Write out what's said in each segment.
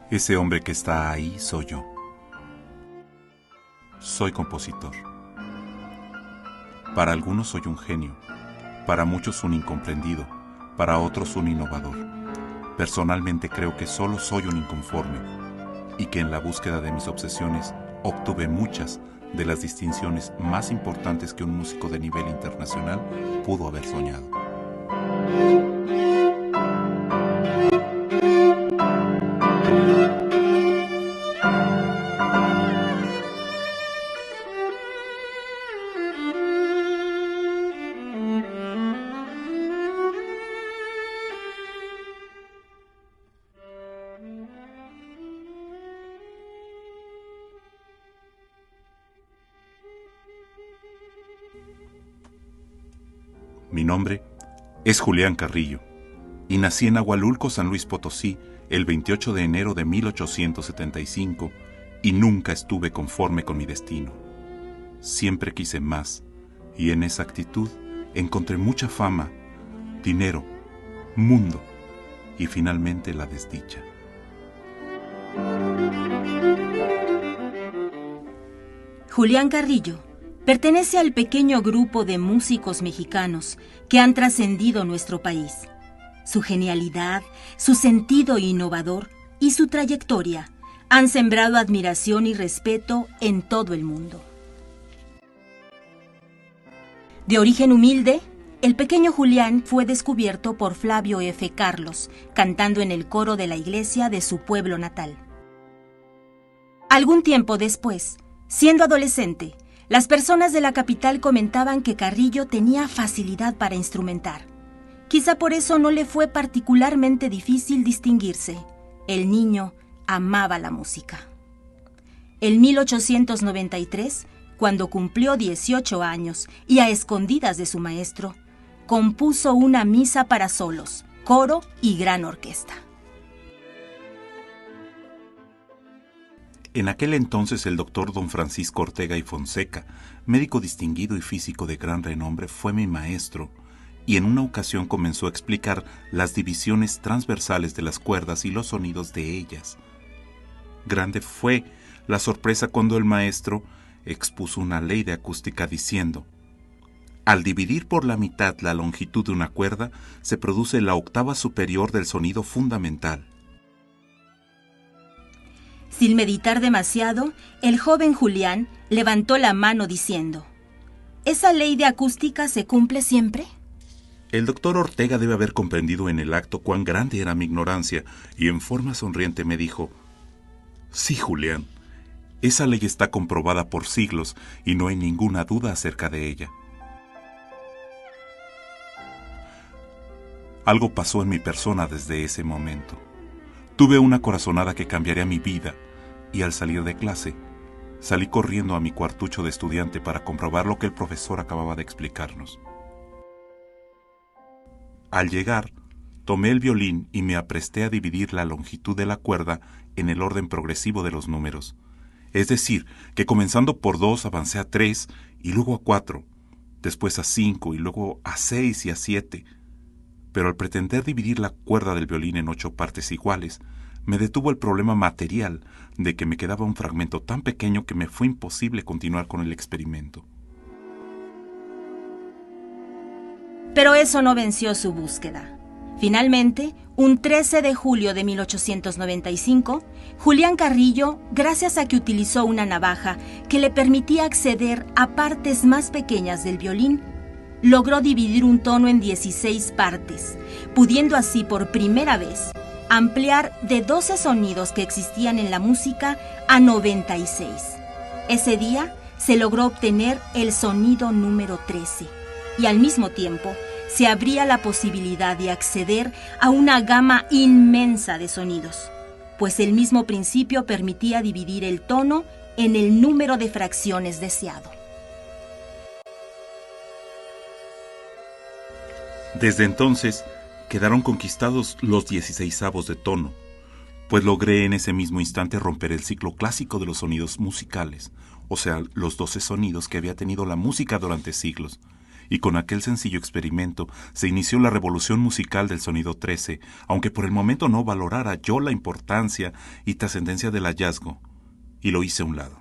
Ese hombre que está ahí soy yo. Soy compositor. Para algunos soy un genio, para muchos un incomprendido, para otros un innovador. Personalmente creo que solo soy un inconforme y que en la búsqueda de mis obsesiones obtuve muchas de las distinciones más importantes que un músico de nivel internacional pudo haber soñado. Mi nombre es Julián Carrillo y nací en Agualulco, San Luis Potosí, el 28 de enero de 1875 y nunca estuve conforme con mi destino. Siempre quise más y en esa actitud encontré mucha fama, dinero, mundo y finalmente la desdicha. Julián Carrillo pertenece al pequeño grupo de músicos mexicanos que han trascendido nuestro país. Su genialidad, su sentido innovador y su trayectoria han sembrado admiración y respeto en todo el mundo. De origen humilde, el pequeño Julián fue descubierto por Flavio F. Carlos, cantando en el coro de la iglesia de su pueblo natal. Algún tiempo después, siendo adolescente, las personas de la capital comentaban que Carrillo tenía facilidad para instrumentar. Quizá por eso no le fue particularmente difícil distinguirse. El niño amaba la música. En 1893, cuando cumplió 18 años y a escondidas de su maestro, compuso una misa para solos, coro y gran orquesta. En aquel entonces el doctor don Francisco Ortega y Fonseca, médico distinguido y físico de gran renombre, fue mi maestro y en una ocasión comenzó a explicar las divisiones transversales de las cuerdas y los sonidos de ellas. Grande fue la sorpresa cuando el maestro expuso una ley de acústica diciendo: al dividir por la mitad la longitud de una cuerda, se produce la octava superior del sonido fundamental. Sin meditar demasiado, el joven Julián levantó la mano diciendo: ¿esa ley de acústica se cumple siempre? El doctor Ortega debe haber comprendido en el acto cuán grande era mi ignorancia y en forma sonriente me dijo: sí, Julián, esa ley está comprobada por siglos y no hay ninguna duda acerca de ella. Algo pasó en mi persona desde ese momento. Tuve una corazonada que cambiaría mi vida y al salir de clase, salí corriendo a mi cuartucho de estudiante para comprobar lo que el profesor acababa de explicarnos. Al llegar, tomé el violín y me apresté a dividir la longitud de la cuerda en el orden progresivo de los números. Es decir, que comenzando por 2 avancé a 3 y luego a 4, después a 5 y luego a 6 y a 7. Pero al pretender dividir la cuerda del violín en 8 partes iguales, me detuvo el problema material de que me quedaba un fragmento tan pequeño que me fue imposible continuar con el experimento. Pero eso no venció su búsqueda. Finalmente, un 13 de julio de 1895, Julián Carrillo, gracias a que utilizó una navaja que le permitía acceder a partes más pequeñas del violín, logró dividir un tono en 16 partes, pudiendo así por primera vez ampliar de 12 sonidos que existían en la música a 96. Ese día se logró obtener el sonido número 13 y al mismo tiempo se abría la posibilidad de acceder a una gama inmensa de sonidos, pues el mismo principio permitía dividir el tono en el número de fracciones deseado. Desde entonces, quedaron conquistados los 16avos de tono, pues logré en ese mismo instante romper el ciclo clásico de los sonidos musicales, o sea, los 12 sonidos que había tenido la música durante siglos, y con aquel sencillo experimento se inició la revolución musical del sonido 13, aunque por el momento no valorara yo la importancia y trascendencia del hallazgo, y lo hice a un lado.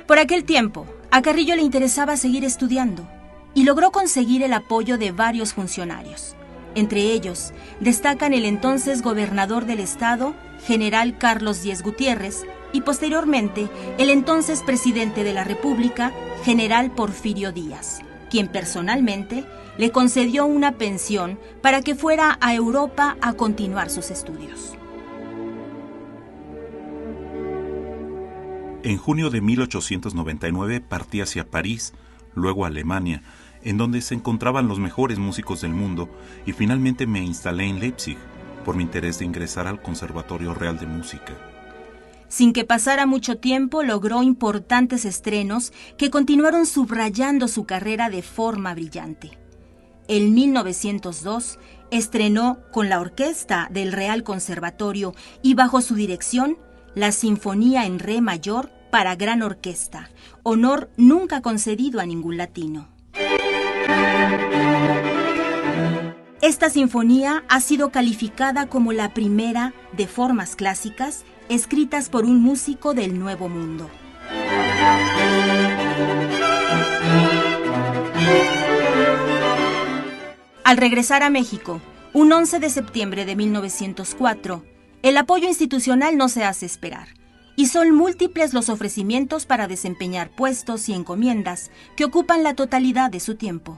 Por aquel tiempo, a Carrillo le interesaba seguir estudiando y logró conseguir el apoyo de varios funcionarios. Entre ellos, destacan el entonces gobernador del estado, general Carlos Díez Gutiérrez, y posteriormente el entonces presidente de la República, general Porfirio Díaz, quien personalmente le concedió una pensión para que fuera a Europa a continuar sus estudios. En junio de 1899 partí hacia París, luego a Alemania, en donde se encontraban los mejores músicos del mundo, y finalmente me instalé en Leipzig por mi interés de ingresar al Conservatorio Real de Música. Sin que pasara mucho tiempo, logró importantes estrenos que continuaron subrayando su carrera de forma brillante. En 1902 estrenó con la orquesta del Real Conservatorio y bajo su dirección la Sinfonía en Re mayor para gran orquesta, honor nunca concedido a ningún latino. Esta sinfonía ha sido calificada como la primera de formas clásicas escritas por un músico del Nuevo Mundo. Al regresar a México, un 11 de septiembre de 1904, el apoyo institucional no se hace esperar, y son múltiples los ofrecimientos para desempeñar puestos y encomiendas que ocupan la totalidad de su tiempo.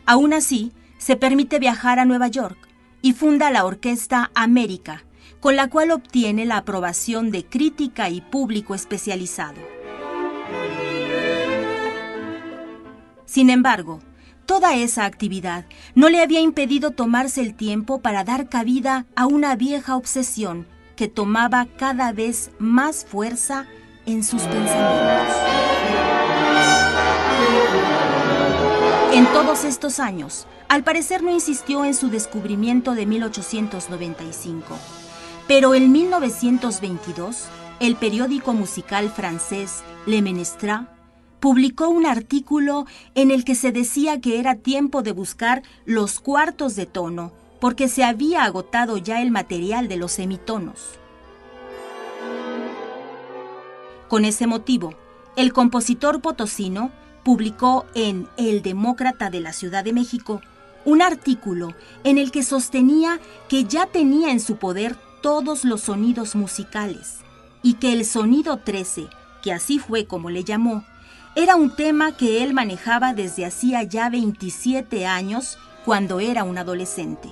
Aún así, se permite viajar a Nueva York y funda la Orquesta América, con la cual obtiene la aprobación de crítica y público especializado. Sin embargo, toda esa actividad no le había impedido tomarse el tiempo para dar cabida a una vieja obsesión que tomaba cada vez más fuerza en sus pensamientos. En todos estos años, al parecer no insistió en su descubrimiento de 1895, pero en 1922, el periódico musical francés Le Ménestra publicó un artículo en el que se decía que era tiempo de buscar los cuartos de tono, porque se había agotado ya el material de los semitonos. Con ese motivo, el compositor potosino publicó en El Demócrata de la Ciudad de México un artículo en el que sostenía que ya tenía en su poder todos los sonidos musicales y que el sonido 13, que así fue como le llamó, era un tema que él manejaba desde hacía ya 27 años cuando era un adolescente.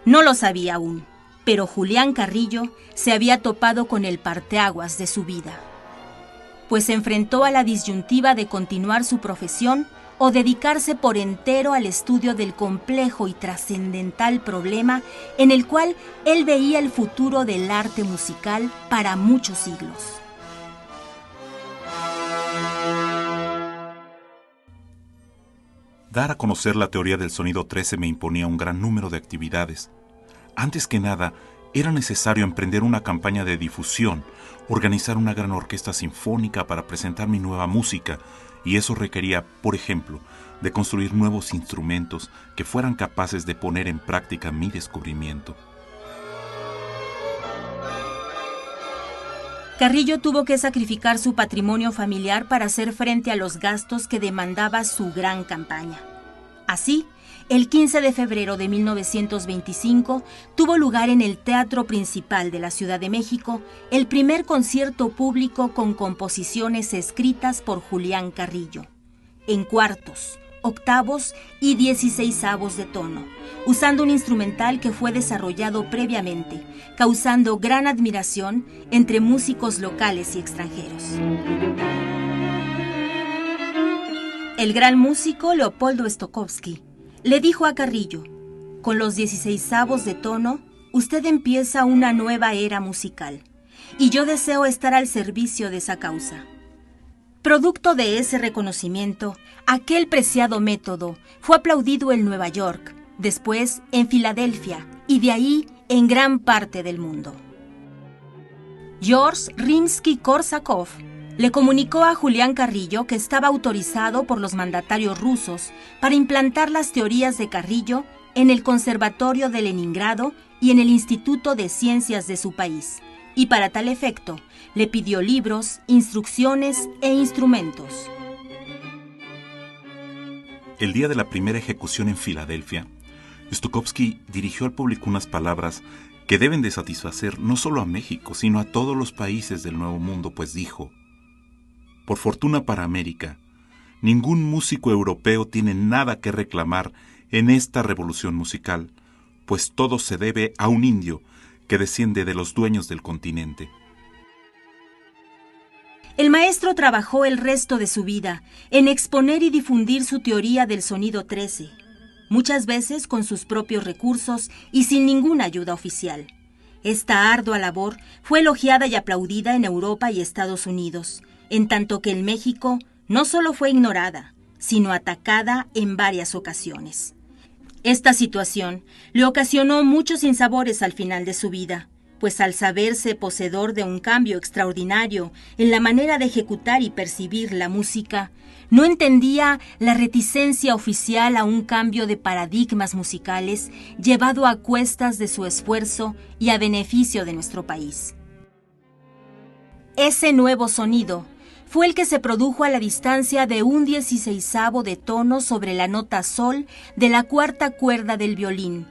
No lo sabía aún, pero Julián Carrillo se había topado con el parteaguas de su vida, pues se enfrentó a la disyuntiva de continuar su profesión o dedicarse por entero al estudio del complejo y trascendental problema en el cual él veía el futuro del arte musical para muchos siglos. Dar a conocer la teoría del sonido 13 me imponía un gran número de actividades. Antes que nada, era necesario emprender una campaña de difusión, organizar una gran orquesta sinfónica para presentar mi nueva música, y eso requería, por ejemplo, de construir nuevos instrumentos que fueran capaces de poner en práctica mi descubrimiento. Carrillo tuvo que sacrificar su patrimonio familiar para hacer frente a los gastos que demandaba su gran campaña. Así, el 15 de febrero de 1925 tuvo lugar en el Teatro Principal de la Ciudad de México el primer concierto público con composiciones escritas por Julián Carrillo, en cuartos, octavos y 16avos de tono, usando un instrumental que fue desarrollado previamente, causando gran admiración entre músicos locales y extranjeros. El gran músico Leopoldo Stokowski le dijo a Carrillo: con los 16avos de tono, usted empieza una nueva era musical, y yo deseo estar al servicio de esa causa. Producto de ese reconocimiento, aquel preciado método fue aplaudido en Nueva York, después en Filadelfia y de ahí en gran parte del mundo. George Rimsky-Korsakov le comunicó a Julián Carrillo que estaba autorizado por los mandatarios rusos para implantar las teorías de Carrillo en el Conservatorio de Leningrado y en el Instituto de Ciencias de su país, y para tal efecto le pidió libros, instrucciones e instrumentos. El día de la primera ejecución en Filadelfia, Stokowski dirigió al público unas palabras que deben de satisfacer no solo a México, sino a todos los países del Nuevo Mundo, pues dijo: por fortuna para América, ningún músico europeo tiene nada que reclamar en esta revolución musical, pues todo se debe a un indio que desciende de los dueños del continente. El maestro trabajó el resto de su vida en exponer y difundir su teoría del sonido 13, muchas veces con sus propios recursos y sin ninguna ayuda oficial. Esta ardua labor fue elogiada y aplaudida en Europa y Estados Unidos, en tanto que en México no solo fue ignorada, sino atacada en varias ocasiones. Esta situación le ocasionó muchos sinsabores al final de su vida, pues al saberse poseedor de un cambio extraordinario en la manera de ejecutar y percibir la música, no entendía la reticencia oficial a un cambio de paradigmas musicales llevado a cuestas de su esfuerzo y a beneficio de nuestro país. Ese nuevo sonido fue el que se produjo a la distancia de un 16avo de tono sobre la nota sol de la cuarta cuerda del violín,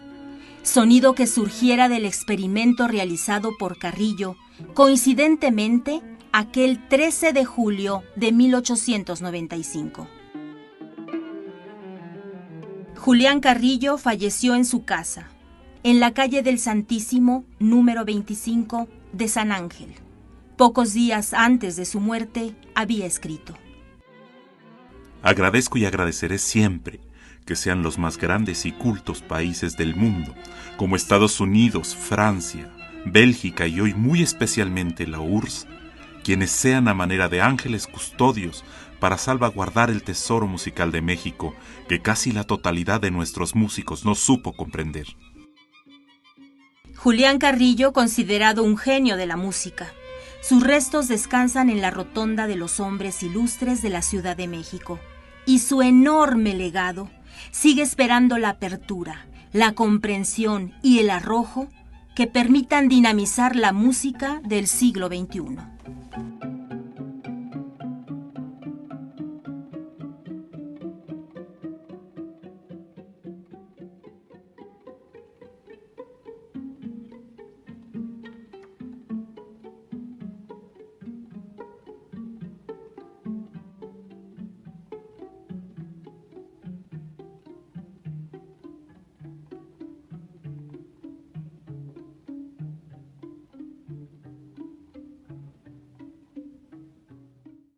sonido que surgiera del experimento realizado por Carrillo, coincidentemente aquel 13 de julio de 1895. Julián Carrillo falleció en su casa, en la calle del Santísimo, número 25 de San Ángel. Pocos días antes de su muerte, había escrito: agradezco y agradeceré siempre que sean los más grandes y cultos países del mundo, como Estados Unidos, Francia, Bélgica y hoy muy especialmente la URSS, quienes sean a manera de ángeles custodios para salvaguardar el tesoro musical de México que casi la totalidad de nuestros músicos no supo comprender. Julián Carrillo, considerado un genio de la música. Sus restos descansan en la Rotonda de los Hombres Ilustres de la Ciudad de México, y su enorme legado sigue esperando la apertura, la comprensión y el arrojo que permitan dinamizar la música del siglo XXI.